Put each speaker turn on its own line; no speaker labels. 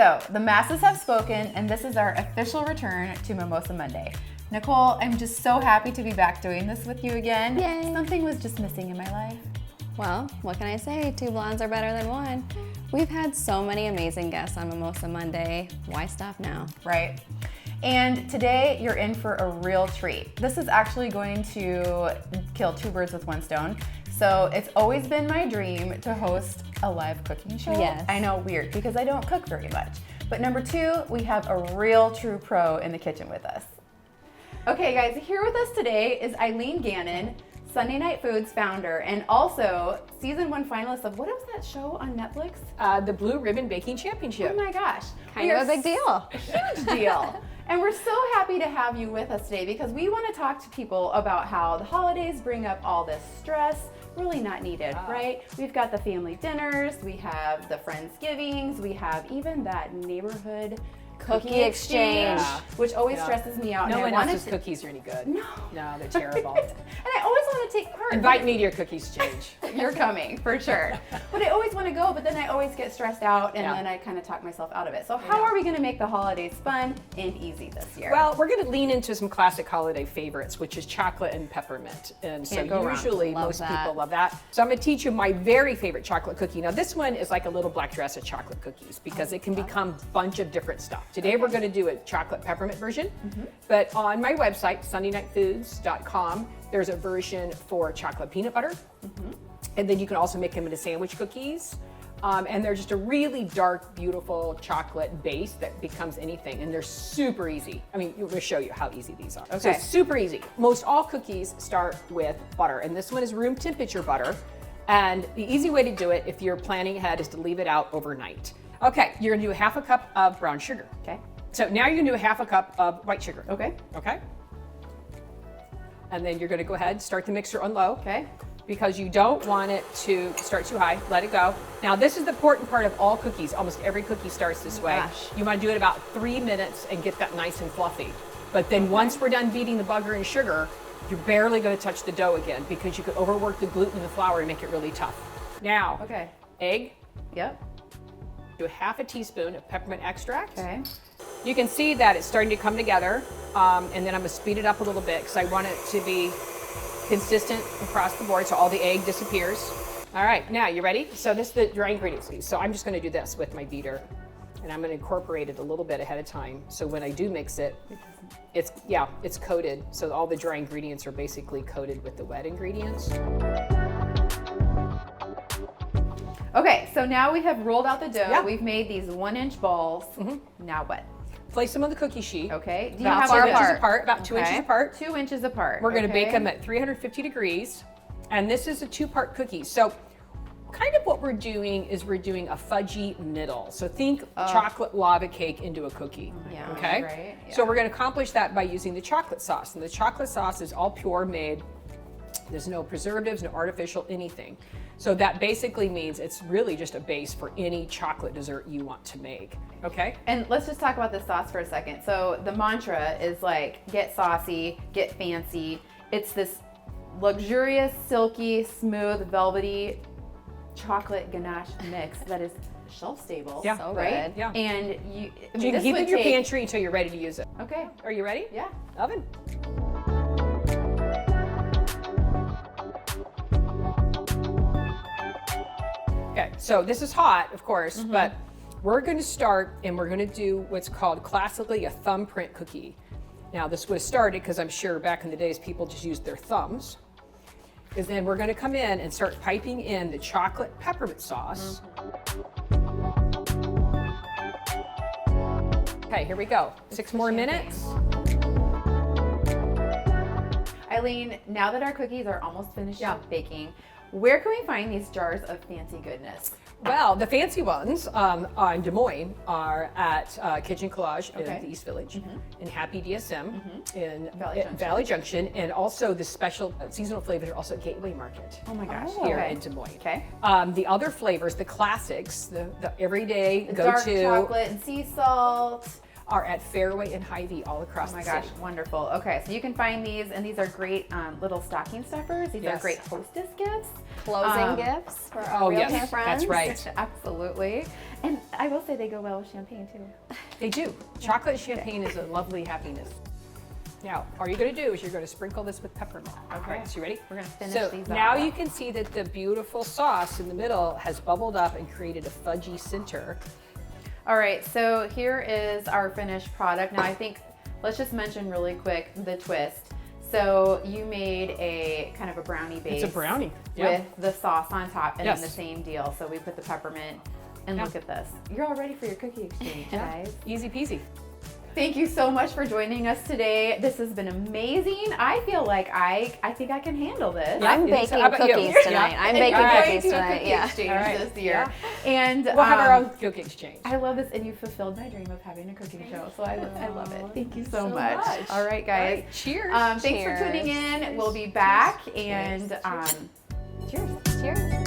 So the masses have spoken, and this is our official return to Mimosa Monday. Nichole, I'm just so happy to be back doing this with you again.
Yay.
Something was just missing in my life.
Well, what can I say? Two blondes are better than one. We've had so many amazing guests on Mimosa Monday. Why stop now?
Right. And today you're in for a real treat. This is actually going to kill two birds with one stone. So it's always been my dream to host a live cooking show.
Yes.
I know, weird, because I don't cook very much. But number two, we have a real true pro in the kitchen with us. Okay guys, here with us today is Eileen Gannon, Sunday Night Foods founder, and also season 1 finalist of, what was that show on Netflix?
The Blue Ribbon Baking Championship.
Oh my gosh.
Kind of a big deal.
Huge deal. And we're so happy to have you with us today because we want to talk to people about how the holidays bring up all this stress, really not needed, right? We've got the family dinners, we have the Friendsgivings, we have even that neighborhood cookie exchange, which always stresses me out.
No
and
one else's cookies are any good.
No.
No, they're terrible.
And I always want to take part.
Invite me to your cookie exchange.
You're coming, for sure. But I always want to go, but then I always get stressed out, and
Yeah.
then I kind of talk myself out of it. So how are we going to make the holidays fun and easy this year?
Well, we're going to lean into some classic holiday favorites, which is chocolate and peppermint. And so
Can't go wrong.
usually
Love
most
that.
people love that. So I'm going to teach you my very favorite chocolate cookie. Now this one is like a little black dress of chocolate cookies because it can become a bunch of different stuff. Today we're going to do a chocolate peppermint version, but on my website, sundaynightfoods.com, there's a version for chocolate peanut butter. And then you can also make them into sandwich cookies. And they're just a really dark, beautiful chocolate base that becomes anything. And they're super easy. I mean, we'll show you how easy these are. So
Okay.
super easy. Most all cookies start with butter. And this one is room temperature butter. And the easy way to do it, if you're planning ahead, is to leave it out overnight. Okay, you're gonna do a half a cup of brown sugar.
Okay.
So now you're gonna do a half a cup of white sugar.
Okay.
Okay? And then you're gonna go ahead, start the mixer on low.
Okay.
Because you don't want it to start too high. Let it go. Now this is the important part of all cookies. Almost every cookie starts this way.
gosh.
You want to do it about 3 minutes and get that nice and fluffy. But then once we're done beating the butter and sugar, you're barely going to touch the dough again because you could overwork the gluten in the flour and make it really tough. Now,
Okay.
egg,
Yep.
do a half a teaspoon of peppermint extract.
Okay.
You can see that it's starting to come together, and then I'm gonna speed it up a little bit because I want it to be consistent across the board so all the egg disappears. All right, now you ready? So this is the dry ingredients. So I'm just gonna do this with my beater, and I'm gonna incorporate it a little bit ahead of time. So when I do mix it, it's coated. So all the dry ingredients are basically coated with the wet ingredients.
Okay, so now we have rolled out the dough.
Yeah.
We've made these 1-inch balls. Now what?
Place them on the cookie sheet.
Okay. Do you
About
have
2
a
inches
bar?
apart, about 2 inches
Okay.
apart.
2 inches apart.
We're gonna
okay.
bake them at 350 degrees. And this is a 2-part cookie. So kind of what we're doing is we're doing a fudgy middle. So think chocolate lava cake into a cookie.
Yeah,
Okay?
right,
So
yeah.
we're gonna accomplish that by using the chocolate sauce. And the chocolate sauce is all pure made. There's no preservatives, no artificial anything. So that basically means it's really just a base for any chocolate dessert you want to make. Okay?
And let's just talk about the sauce for a second. So the mantra is like, get saucy, get fancy. It's this luxurious, silky, smooth, velvety chocolate ganache mix that is shelf stable.
Yeah.
So
right?
good.
Yeah.
And you, I mean,
You can
this
keep it
would
in your
take-
pantry until you're ready to use it.
Okay.
Are you ready?
Yeah.
Oven. Okay, so this is hot, of course, but we're going to start and we're going to do what's called classically a thumbprint cookie. Now, this would have started because I'm sure back in the days people just used their thumbs. Is then we're going to come in and start piping in the chocolate peppermint sauce. Okay, here we go. 6 more minutes.
Eileen, now that our cookies are almost finished baking, where can we find these jars of fancy goodness?
Well, the fancy ones in Des Moines are at Kitchen Collage in the East Village, in Happy DSM in Valley Junction, and also the special seasonal flavors are also at Gateway Market.
Oh my gosh.
Here in Des Moines.
Okay.
The other flavors, the classics, the everyday
Dark
go-to.
chocolate and sea salt.
are at Fairway and Hy-Vee all across
Oh my
the
gosh,
city.
wonderful. Okay, so you can find these, and these are great little stocking stuffers. These are
Yes.
great hostess gifts.
Closing gifts for our
Oh,
realtor
yes,
friends.
that's right.
Absolutely. And I will say they go well with champagne too.
They do. Chocolate champagne is a lovely happiness. Now, all you're going to do is you're going to sprinkle this with peppermint.
Okay.
All right, so you ready?
We're gonna finish
so
these
now
off.
you can see that the beautiful sauce in the middle has bubbled up and created a fudgy center.
All right, so here is our finished product. Now I think, let's just mention really quick the twist. So you made a kind of a brownie base.
It's a brownie. Yeah.
With the sauce on top, and
Yes.
then the same deal. So we put the peppermint, and
Yeah.
look at this. You're all ready for your cookie exchange, guys.
Easy peasy.
Thank you so much for joining us today. This has been amazing. I feel like I think I can handle this.
Yeah.
I'm
You think so?
baking
How about you?
cookies tonight.
Yeah.
I'm
And
baking
we're going
cookies
to a
tonight.
cookie
Yeah.
exchange
All right.
this year.
Yeah.
And
We'll have our own cookie exchange.
I love this, and you fulfilled my dream of having a cooking show, so I love it. Thank you so,
so
much.
much.
All right, guys.
All right, cheers.
Thanks for tuning in. We'll be back, and cheers.
Cheers.